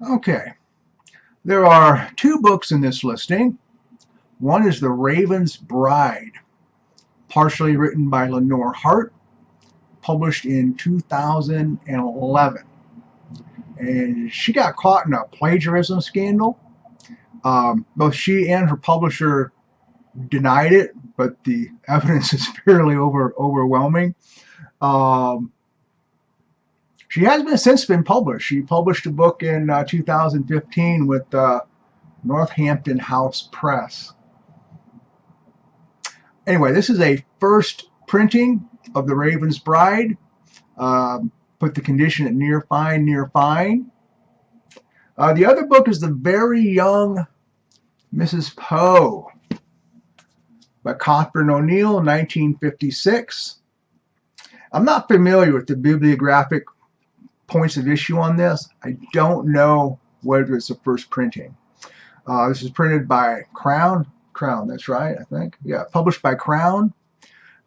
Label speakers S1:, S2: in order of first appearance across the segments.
S1: Okay, there are two books in this listing. One is The Raven's Bride, partially written by Lenore Hart, published in 2011. And she got caught in a plagiarism scandal. Both she and her publisher denied it, but the evidence is fairly overwhelming. Um, she has since been published. She published a book in 2015 with Northampton House Press. Anyway, this is a first printing of The Raven's Bride. Put the condition at near fine, near fine. The other book is The Very Young Mrs. Poe by Cothburn O'Neill, 1956. I'm not familiar with the bibliographic points of issue on this. I don't know whether it's a first printing. This is printed by Crown. Crown, that's right, I think. Yeah, published by Crown.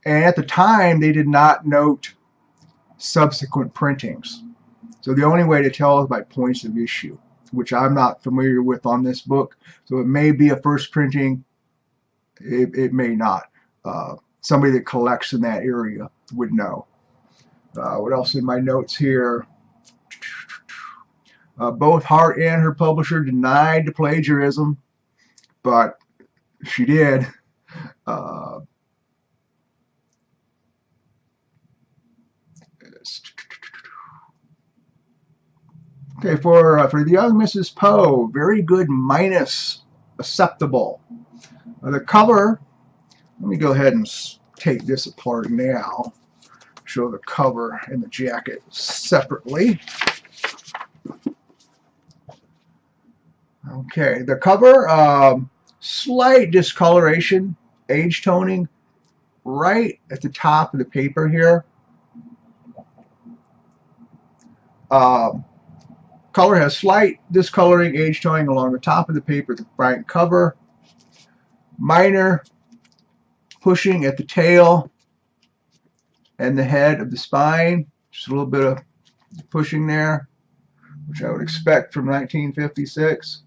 S1: And at the time, they did not note subsequent printings. So the only way to tell is by points of issue, which I'm not familiar with on this book. So it may be a first printing. It may not. Somebody that collects in that area would know. What else in my notes here? Both Hart and her publisher denied the plagiarism, but she did. Okay, for the young Mrs. Poe, very good minus acceptable. The cover, let me go ahead and take this apart now. Show the cover and the jacket separately. Okay, the cover, slight discoloration, age toning, right at the top of the paper here. Color has slight discoloring, age toning along the top of the paper, the front cover. Minor pushing at the tail and the head of the spine. Just a little bit of pushing there, which I would expect from 1956.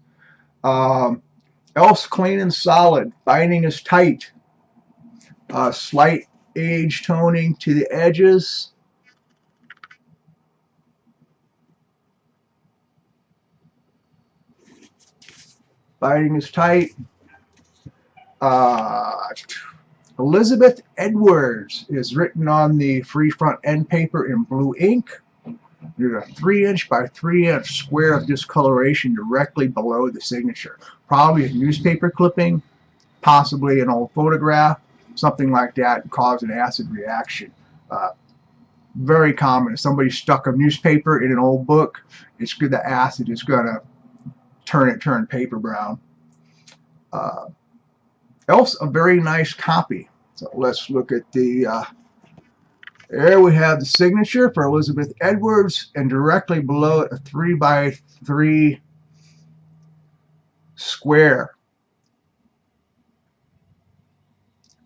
S1: Else clean and solid. Binding is tight. Slight age toning to the edges. Binding is tight. Elizabeth Edwards is written on the free front end paper in blue ink. There's a 3-inch by 3-inch square of discoloration directly below the signature. Probably a newspaper clipping, possibly an old photograph, something like that, cause an acid reaction. Very common. If somebody stuck a newspaper in an old book, it's good. The acid is going to turn paper brown. Else, a very nice copy. So let's look at the. There we have the signature for Elizabeth Edwards, and directly below it, a 3x3 square.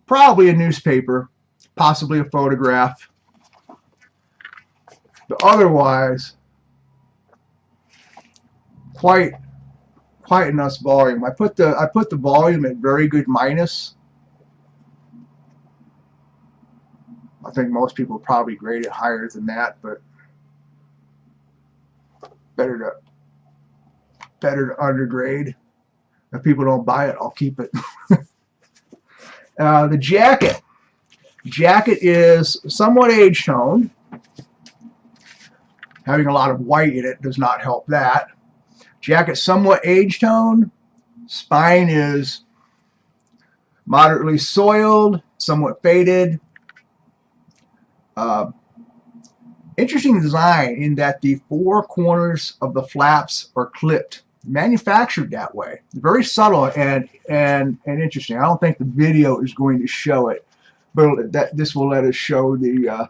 S1: Probably a newspaper, possibly a photograph. But otherwise, quite a nice volume. I put the volume at very good minus. I think most people probably grade it higher than that, but better to undergrade. If people don't buy it, I'll keep it. The jacket. Jacket is somewhat age toned. Having a lot of white in it does not help that. Jacket somewhat age toned. Spine is moderately soiled, somewhat faded. Interesting design in that the 4 corners of the flaps are clipped, manufactured that way. Very subtle and interesting. I don't think the video is going to show it, but this will let us show the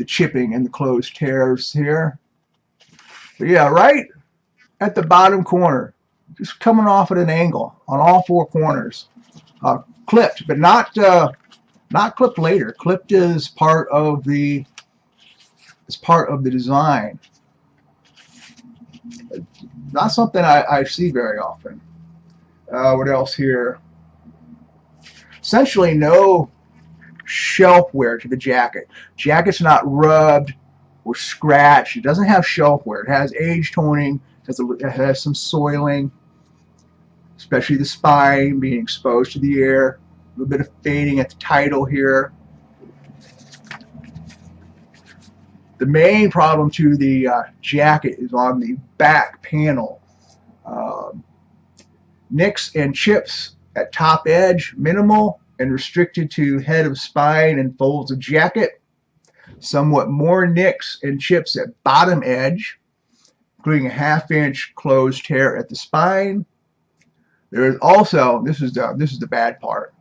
S1: chipping and the closed tears here. But yeah, right at the bottom corner, just coming off at an angle on all 4 corners, clipped, but not clipped later. Clipped is part of the design. Not something I see very often. What else here? Essentially no shelf wear to the jacket. Jacket's not rubbed or scratched. It doesn't have shelf wear. It has age toning. It has some soiling, especially the spine being exposed to the air. A little bit of fading at the title here. The main problem to the jacket is on the back panel. Nicks and chips at top edge, minimal and restricted to head of spine and folds of jacket. Somewhat more nicks and chips at bottom edge, including a ½ inch closed tear at the spine. There is also, this is the bad part,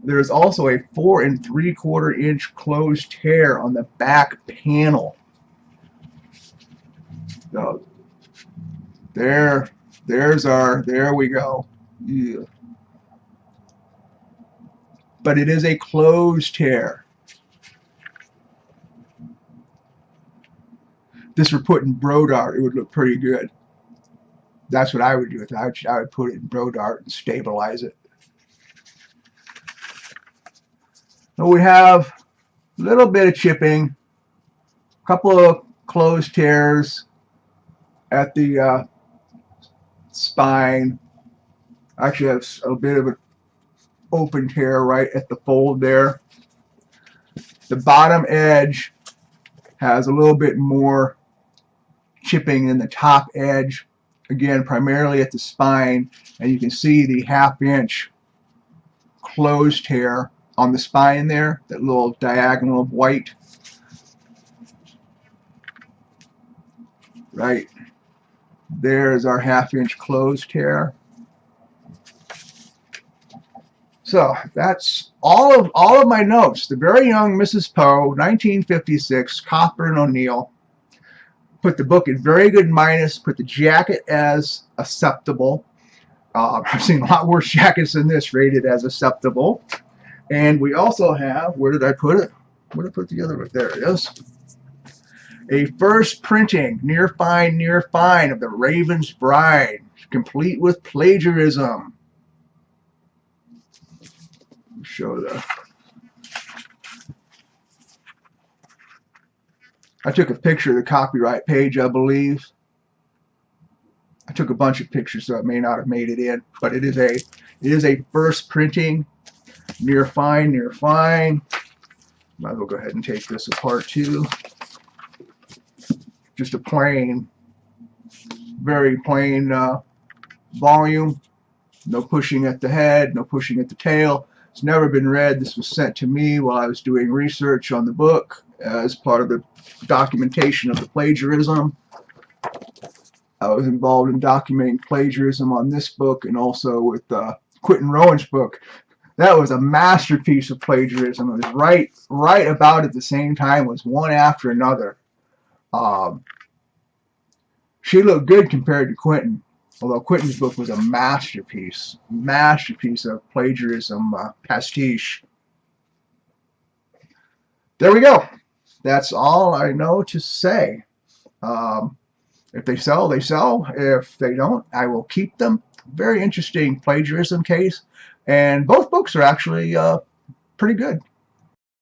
S1: there is also a 4 3/4 inch closed tear on the back panel. So there we go. Yeah. But it is a closed tear. If this were put in Brodart, it would look pretty good. That's what I would do with it. I would put it in Brodart and stabilize it. So we have a little bit of chipping, a couple of closed tears at the spine. Actually, have a bit of an open tear right at the fold there. The bottom edge has a little bit more chipping than the top edge. Again, primarily at the spine, and you can see the ½ inch closed tear on the spine there, that little diagonal of white. Right there's our ½ inch closed tear. So that's all of my notes. The very young Mrs. Poe, 1956, Cothburn O'Neill. Put the book in very good minus. Put the jacket as acceptable. I've seen a lot worse jackets than this rated as acceptable. And we also have, where did I put it? Where did I put the other one? There it is. A first printing, near fine, of The Raven's Bride, complete with plagiarism. Show the. I took a picture of the copyright page, I believe. I took a bunch of pictures, so it may not have made it in, but it is a first printing, near fine. Might as well go ahead and take this apart too. Just a plain, very plain volume. No pushing at the head, no pushing at the tail. It's never been read. This was sent to me while I was doing research on the book as part of the documentation of the plagiarism. I was involved in documenting plagiarism on this book and also with Quentin Rowan's book. That was a masterpiece of plagiarism. It was right about at the same time. It was one after another. She looked good compared to Quentin, although Quentin's book was a masterpiece of plagiarism, pastiche. There we go. That's all I know to say. If they sell, they sell. If they don't, I will keep them. Very interesting plagiarism case, and both books are actually pretty good.